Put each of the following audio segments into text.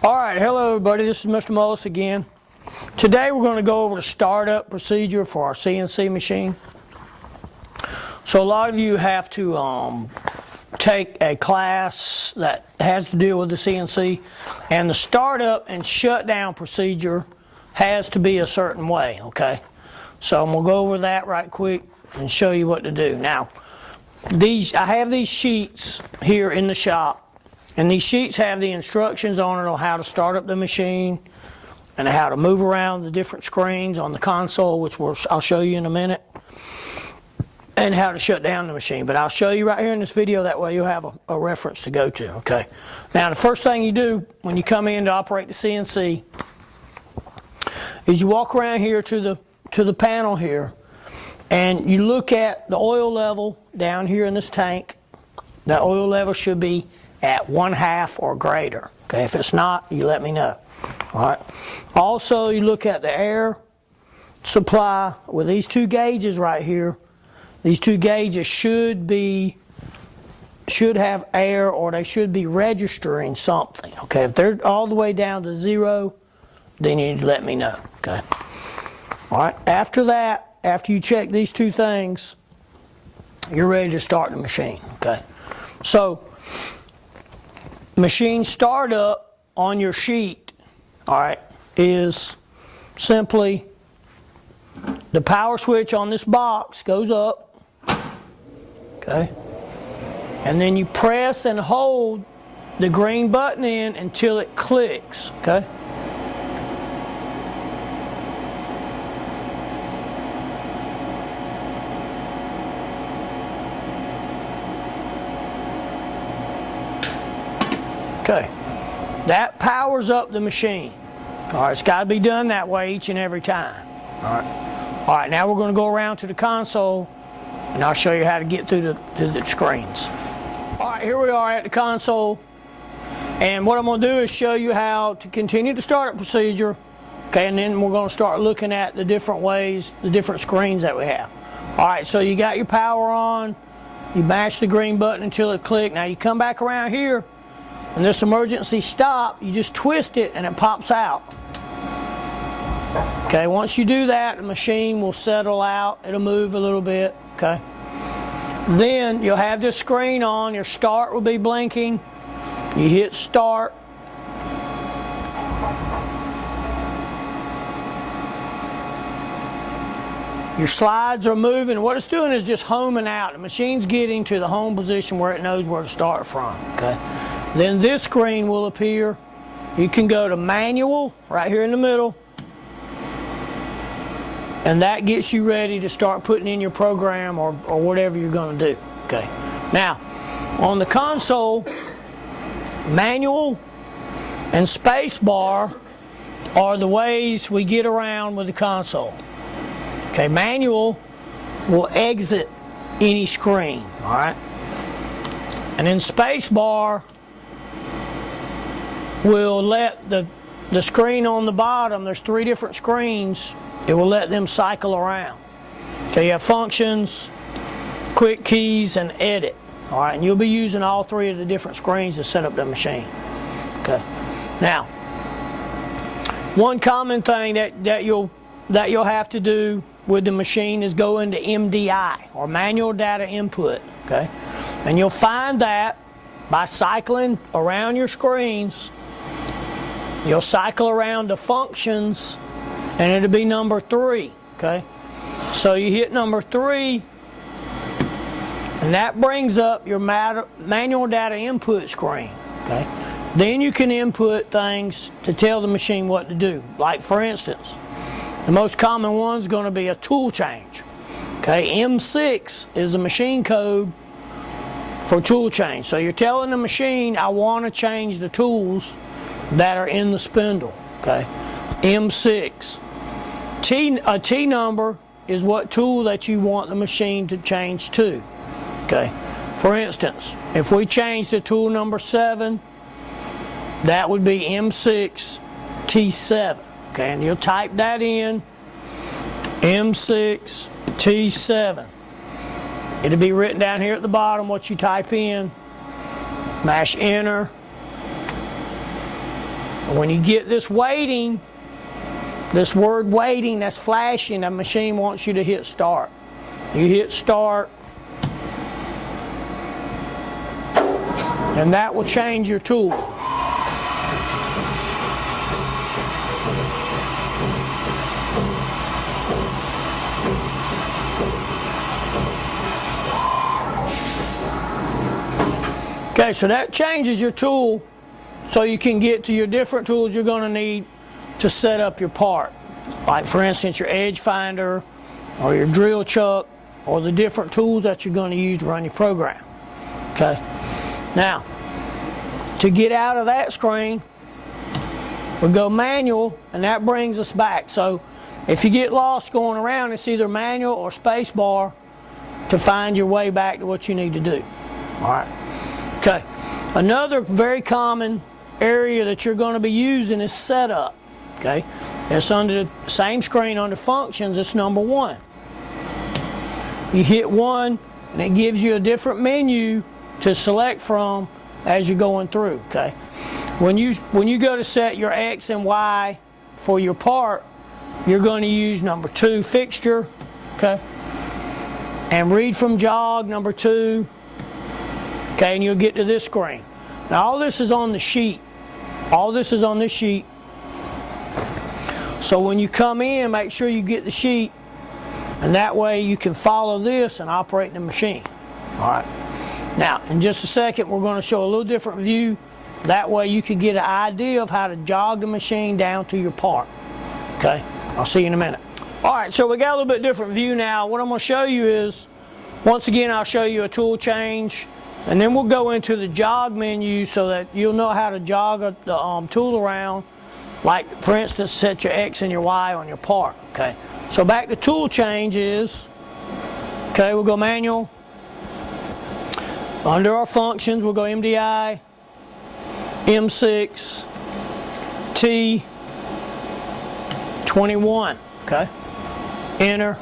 Alright, hello everybody, this is Mr. Mullis again. Today we're going to go over the startup procedure for our CNC machine. So a lot of you have to take a class that has to deal with the CNC, and the startup and shutdown procedure has to be a certain way, okay? So I'm going to go over that right quick and show you what to do. Now, I have these sheets here in the shop. And these sheets have the instructions on it on how to start up the machine and how to move around the different screens on the console, which I'll show you in a minute, and how to shut down the machine. But I'll show you right here in this video, that way you'll have a reference to go to, okay? Now, the first thing you do when you come in to operate the CNC is you walk around here to the panel here, and you look at the oil level down here in this tank. That oil level should be at 1/2 or greater. Okay, if it's not, you let me know. All right. Also, you look at the air supply with these two gauges right here. These two gauges should have air, or they should be registering something. Okay, if they're all the way down to 0, then you need to let me know. Okay. All right. After that, after you check these two things, you're ready to start the machine. Okay. So, machine startup on your sheet, all right, is simply the power switch on this box goes up, okay, and then you press and hold the green button in until it clicks, okay. Okay, that powers up the machine. All right, it's got to be done that way each and every time. All right, now we're going to go around to the console, and I'll show you how to get through the screens. All right, here we are at the console, and what I'm going to do is show you how to continue the startup procedure. Okay, and then we're going to start looking at the different ways, the different screens that we have. All right, so you got your power on, you mash the green button until it clicks. Now you come back around here. And this emergency stop, you just twist it and it pops out. Okay, once you do that, the machine will settle out. It'll move a little bit, okay? Then you'll have this screen on. Your start will be blinking. You hit start. Your slides are moving. What it's doing is just homing out. The machine's getting to the home position where it knows where to start from, okay? Then this screen will appear. You can go to manual right here in the middle, and that gets you ready to start putting in your program or whatever you're going to do. Okay. Now, on the console, manual and space bar are the ways we get around with the console. Okay, manual will exit any screen, all right? And then space bar will let the screen on the bottom, there's 3 different screens, it will let them cycle around. Okay, you have functions, quick keys, and edit. All right, and you'll be using all 3 of the different screens to set up the machine. Okay. Now, one common thing that you'll have to do with the machine is go into MDI, or manual data input. Okay, and you'll find that by cycling around your screens. You'll cycle around the functions, and it'll be number 3, okay? So you hit number 3, and that brings up your manual data input screen, okay? Then you can input things to tell the machine what to do. Like, for instance, the most common one is going to be a tool change, okay? M6 is the machine code for tool change. So you're telling the machine, I want to change the tools that are in the spindle, okay? M6. A T number is what tool that you want the machine to change to, okay? For instance, if we change to tool number 7, that would be M6 T7, okay? And you'll type that in, M6 T7. It'll be written down here at the bottom what you type in. Mash enter. When you get this waiting, this word waiting that's flashing, the machine wants you to hit start. You hit start, and that will change your tool. Okay, so that changes your tool so you can get to your different tools you're going to need to set up your part. Like for instance, your edge finder or your drill chuck or the different tools that you're going to use to run your program. Okay, now to get out of that screen, we go manual, and that brings us back. So if you get lost going around, it's either manual or space bar to find your way back to what you need to do. All right. Okay, another very common area that you're going to be using is setup. Okay, it's under the same screen under functions. It's number 1. You hit 1 and it gives you a different menu to select from as you're going through. Okay, when you go to set your X and Y for your part, you're going to use number 2 fixture. Okay, and read from jog number 2. Okay, and you'll get to this screen. Now all this is on the sheet. All this is on this sheet. So when you come in, make sure you get the sheet, and that way you can follow this and operate the machine. All right. Now, in just a second, we're going to show a little different view. That way you can get an idea of how to jog the machine down to your part. Okay, I'll see you in a minute. All right, so we got a little bit different view now. What I'm going to show you is, once again, I'll show you a tool change. And then we'll go into the jog menu so that you'll know how to jog the tool around. Like, for instance, set your X and your Y on your part. Okay, so back to tool changes. Okay, we'll go manual. Under our functions, we'll go MDI, M6, T, 21. Okay, enter,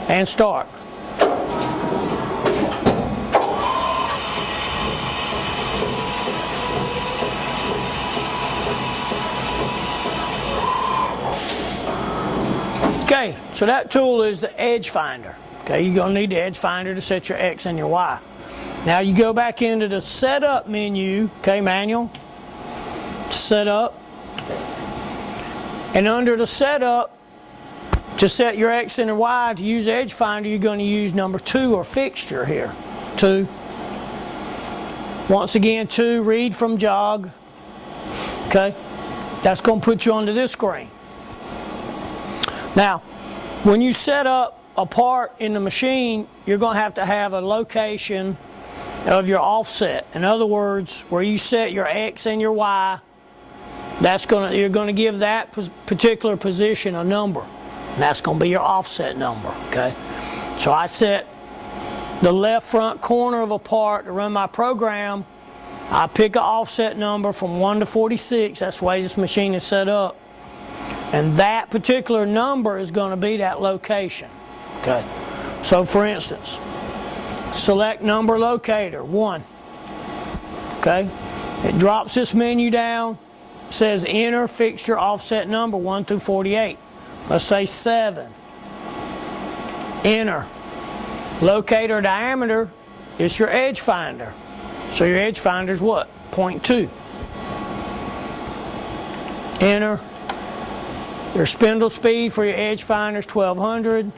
and start. Okay, so that tool is the edge finder. Okay, you're going to need the edge finder to set your X and your Y. Now you go back into the setup menu, okay, manual, setup, and under the setup, to set your X and your Y, to use the edge finder, you're going to use number 2 or fixture here. 2. Once again, 2, read from jog. Okay, that's going to put you onto this screen. Now, when you set up a part in the machine, you're going to have a location of your offset. In other words, where you set your X and your Y, you're going to give that particular position a number. And that's going to be your offset number. Okay, so I set the left front corner of a part to run my program. I pick an offset number from 1 to 46. That's the way this machine is set up. And that particular number is going to be that location. Okay, so for instance, select number locator 1. Okay, it drops this menu down, says enter fixture offset number 1 through 48. Let's say 7. Enter. Locator diameter is your edge finder. So your edge finder is what? 0.2. Enter. Your spindle speed for your edge finder is 1200.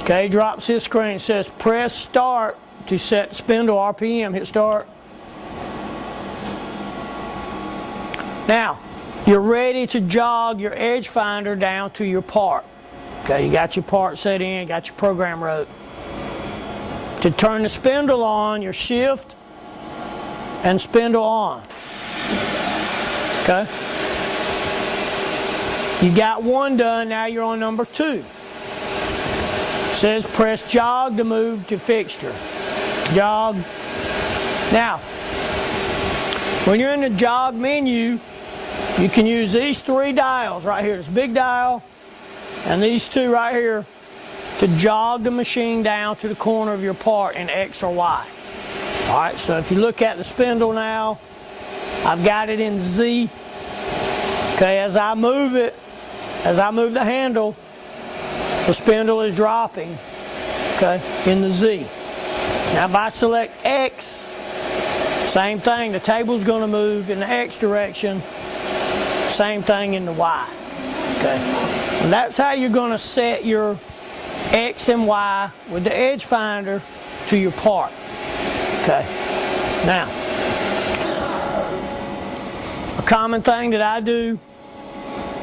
Okay, drops this screen. It says press start to set spindle RPM. Hit start. Now, you're ready to jog your edge finder down to your part. Okay, you got your part set in, got your program wrote. To turn the spindle on, your shift and spindle on. Okay. You got 1 done, now you're on number 2. It says press jog to move to fixture. Jog. Now, when you're in the jog menu, you can use these 3 dials right here. This big dial and these 2 right here to jog the machine down to the corner of your part in X or Y. All right, so if you look at the spindle now, I've got it in Z. Okay, as I move it, as I move the handle, the spindle is dropping, okay, in the Z. Now if I select X, same thing, the table's going to move in the X direction, same thing in the Y, okay. And that's how you're going to set your X and Y with the edge finder to your part, okay. Now, a common thing that I do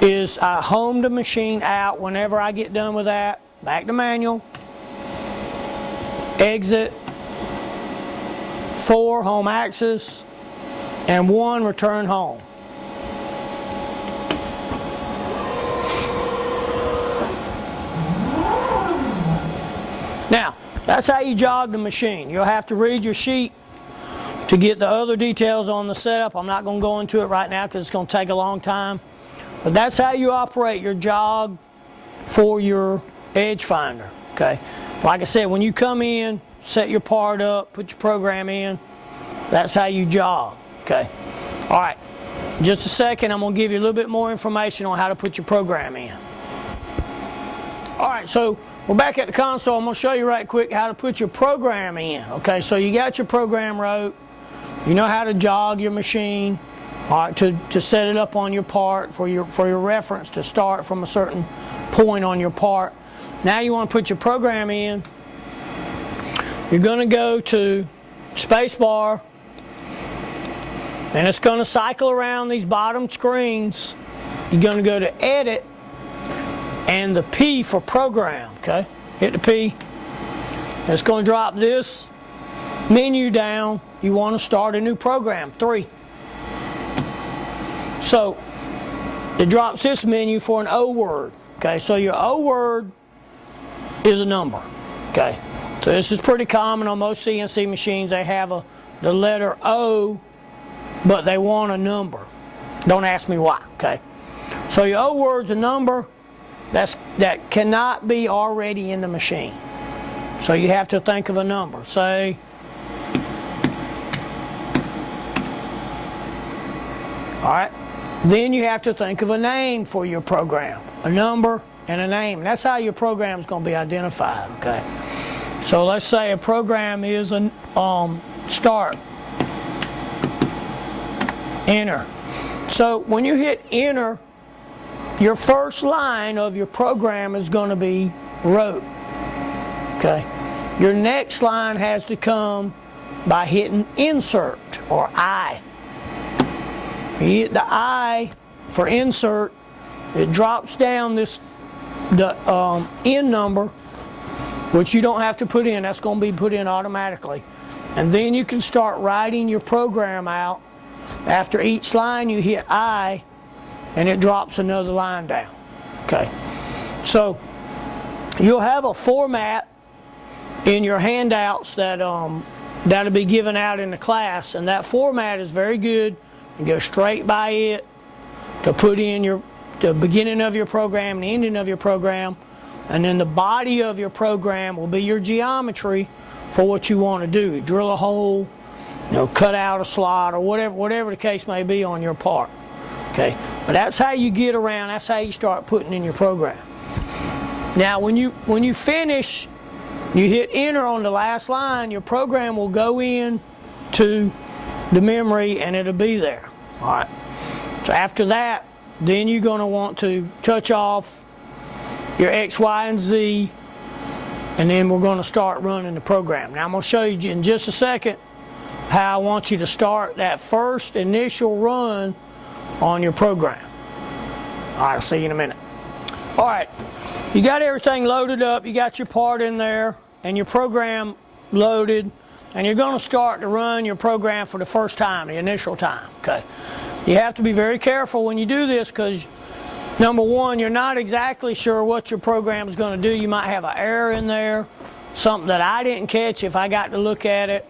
is I home the machine out whenever I get done with that, back to manual, exit, 4 home axis, and 1 return home. Now, that's how you jog the machine. You'll have to read your sheet to get the other details on the setup. I'm not going to go into it right now because it's going to take a long time. But that's how you operate your jog for your edge finder, okay? Like I said, when you come in, set your part up, put your program in, that's how you jog, okay? All right, in just a second, I'm going to give you a little bit more information on how to put your program in. All right, so we're back at the console. I'm going to show you right quick how to put your program in, okay? So you got your program wrote, you know how to jog your machine, all right, to set it up on your part for your reference to start from a certain point on your part. Now you want to put your program in. You're going to go to spacebar, and it's going to cycle around these bottom screens. You're going to go to Edit and the P for Program, okay? Hit the P. And it's going to drop this menu down. You want to start a new program, 3. So it drops this menu for an O word, okay? So your O word is a number, okay? So this is pretty common on most CNC machines. They have the letter O, but they want a number. Don't ask me why, okay? So your O word's a number that cannot be already in the machine. So you have to think of a number. Say, all right, then you have to think of a name for your program, a number and a name. That's how your program is going to be identified, okay? So let's say a program is a start, enter. So when you hit enter, your first line of your program is going to be wrote, okay? Your next line has to come by hitting insert or I. You hit the I for insert, it drops down the end number, which you don't have to put in. That's going to be put in automatically. And then you can start writing your program out. After each line you hit I, and it drops another line down, okay? So you'll have a format in your handouts that'll be given out in the class, and that format is very good. You go straight by it to put in the beginning of your program, the ending of your program, and then the body of your program will be your geometry for what you want to do. Drill a hole, cut out a slot, or whatever the case may be on your part. Okay, but that's how you get around. That's how you start putting in your program. Now, when you finish, you hit enter on the last line. Your program will go in to the memory, and it'll be there. All right. So after that, then you're going to want to touch off your X, Y, and Z, and then we're going to start running the program. Now I'm going to show you in just a second how I want you to start that first initial run on your program. All right, I'll see you in a minute. All right, you got everything loaded up, you got your part in there, and your program loaded, and you're going to start to run your program for the first time, the initial time, okay? You have to be very careful when you do this because, number one, you're not exactly sure what your program is going to do. You might have an error in there, something that I didn't catch if I got to look at it,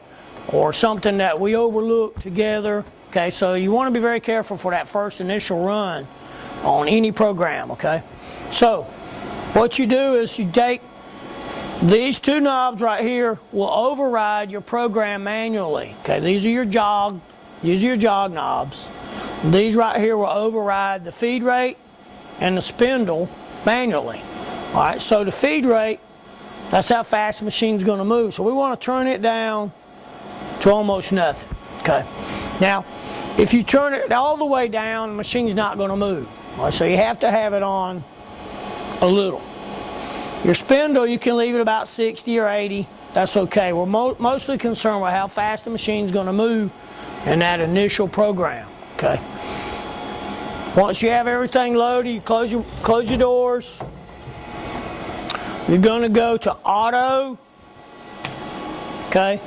or something that we overlooked together. Okay, so you want to be very careful for that first initial run on any program, okay? So what you do is you take These two knobs right here will override your program manually. Okay, these are your jog knobs. These right here will override the feed rate and the spindle manually. All right, so the feed rate, that's how fast the machine's going to move. So we want to turn it down to almost nothing. Okay, now if you turn it all the way down, the machine's not going to move. All right, so you have to have it on a little. Your spindle, you can leave it about 60 or 80. That's okay. We're mostly concerned with how fast the machine's going to move in that initial program. Okay. Once you have everything loaded, you close your doors. You're going to go to auto. Okay.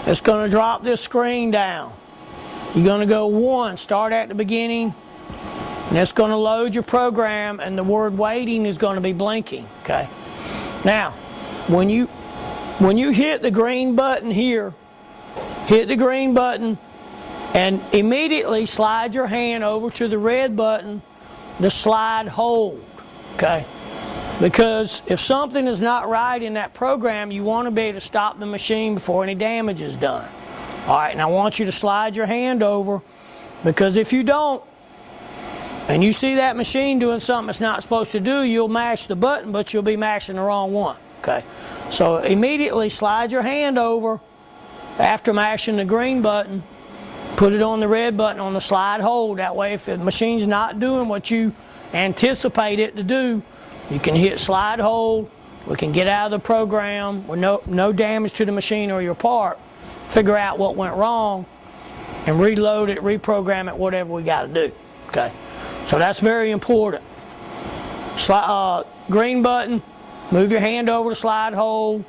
It's going to drop this screen down. You're going to go 1, start at the beginning, and it's going to load your program, and the word waiting is going to be blinking. Okay. Now, when you hit the green button here, hit the green button and immediately slide your hand over to the red button, the slide hold, okay? Because if something is not right in that program, you want to be able to stop the machine before any damage is done. All right, and I want you to slide your hand over, because if you don't, and you see that machine doing something it's not supposed to do, you'll mash the button, but you'll be mashing the wrong one. Okay, so immediately slide your hand over after mashing the green button, put it on the red button on the slide hold. That way, if the machine's not doing what you anticipate it to do, you can hit slide hold. We can get out of the program with no damage to the machine or your part, figure out what went wrong, and reload it, reprogram it, whatever we got to do. Okay. So that's very important. Green button, move your hand over to slide hold,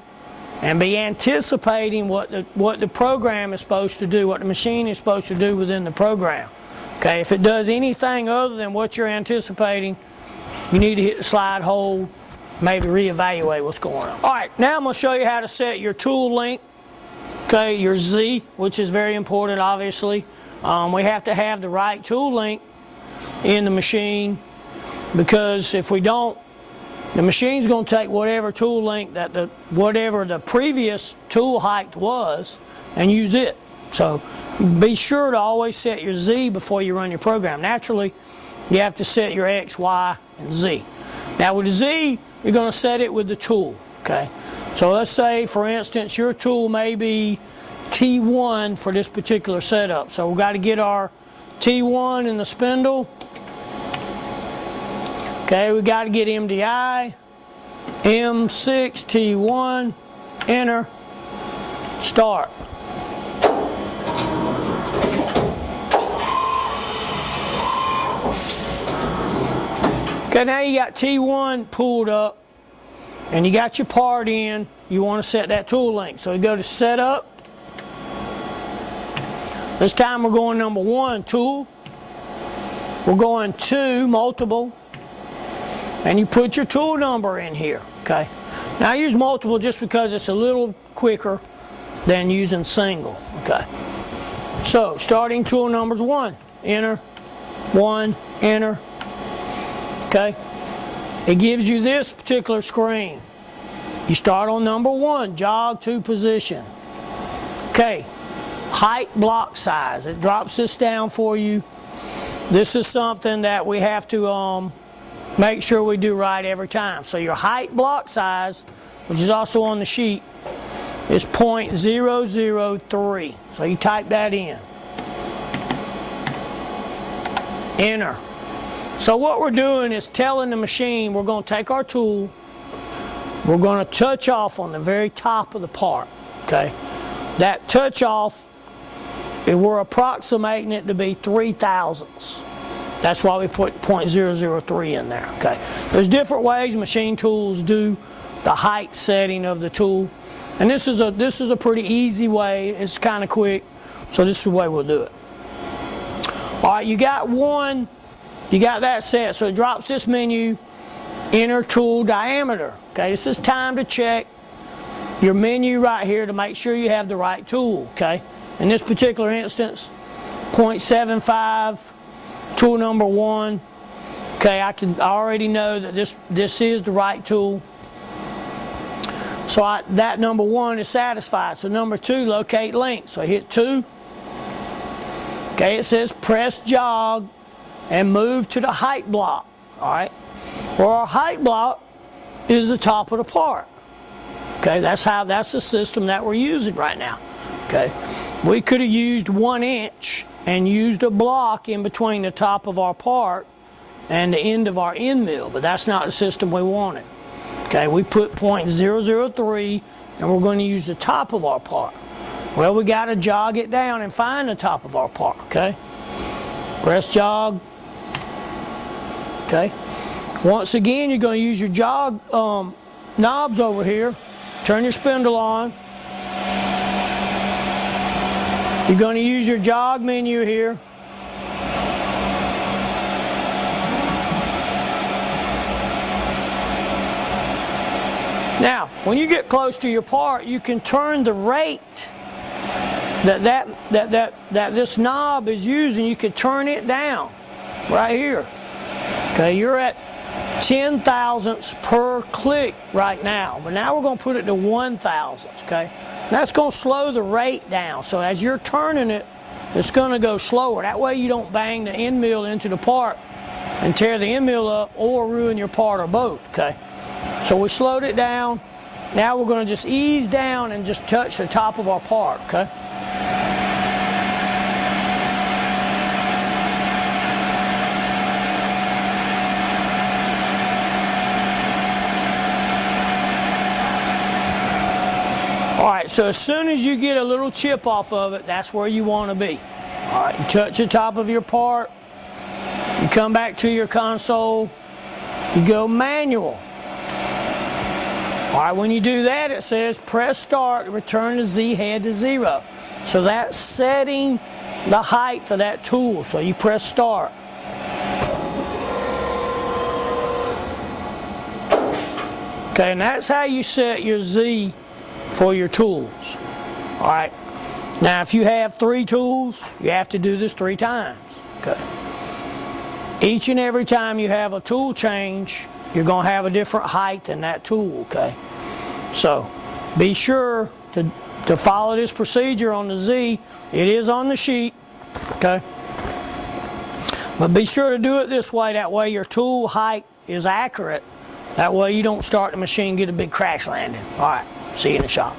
and be anticipating what the program is supposed to do, what the machine is supposed to do within the program. Okay, if it does anything other than what you're anticipating, you need to hit the slide hold, maybe reevaluate what's going on. All right, now I'm going to show you how to set your tool length, okay, your Z, which is very important, obviously. We have to have the right tool length in the machine, because if we don't, the machine's going to take whatever tool length whatever the previous tool height was and use it. So be sure to always set your Z before you run your program. Naturally, you have to set your X, Y, and Z. Now with the Z, you're going to set it with the tool. Okay. So let's say, for instance, your tool may be T1 for this particular setup. So we've got to get our T1 in the spindle. Okay, we got to get MDI, M6, T1, enter, start. Okay, now you got T1 pulled up, and you got your part in. You want to set that tool length. So you go to setup. This time we're going number 1, tool. We're going 2, multiple. And you put your tool number in here, okay? Now I use multiple just because it's a little quicker than using single, okay? So starting tool number's 1, enter, 1, enter, okay? It gives you this particular screen. You start on number 1, jog to position. Okay, height block size. It drops this down for you. This is something that we have to make sure we do right every time. So your height block size, which is also on the sheet, is 0.003. So you type that in. Enter. So what we're doing is telling the machine we're going to take our tool, we're going to touch off on the very top of the part. Okay, that touch off, we're approximating it to be 3 thousandths. That's why we put 0.003 in there. Okay, there's different ways machine tools do the height setting of the tool, and this is a pretty easy way. It's kind of quick, so this is the way we'll do it. All right, you got that set, so it drops this menu, enter tool diameter. Okay, this is time to check your menu right here to make sure you have the right tool. Okay, in this particular instance, 0.75, tool number 1. Okay, I already know that this is the right tool. So that number 1 is satisfied. So number 2, locate length. So I hit 2. Okay, it says press jog and move to the height block. Alright. Well, our height block is the top of the part. Okay, that's the system that we're using right now. Okay. We could have used 1 inch and used a block in between the top of our part and the end of our end mill, but that's not the system we wanted. Okay, we put 0.003 and we're going to use the top of our part. Well, we got to jog it down and find the top of our part. Okay, press jog. Okay, once again you're going to use your jog knobs over here. Turn your spindle on. You're going to use your jog menu here. Now, when you get close to your part, you can turn the rate that this knob is using. You can turn it down right here. Okay, you're at 10 thousandths per click right now, but now we're going to put it to 1 thousandths. Okay, and that's going to slow the rate down. So as you're turning it, it's going to go slower. That way you don't bang the end mill into the part and tear the end mill up or ruin your part or both. Okay. So we slowed it down. Now we're going to just ease down and just touch the top of our part, okay? Alright, so as soon as you get a little chip off of it, that's where you want to be. Alright, you touch the top of your part, you come back to your console, you go manual. Alright, when you do that, it says press start to return the Z head to 0. So that's setting the height of that tool. So you press start. Okay, and that's how you set your Z for your tools. Alright, now if you have 3 tools, you have to do this 3 times. Okay. Each and every time you have a tool change, you're going to have a different height than that tool, okay? So, be sure to follow this procedure on the Z. It is on the sheet, okay? But be sure to do it this way. That way your tool height is accurate. That way you don't start the machine and get a big crash landing. All right, see you in the shop.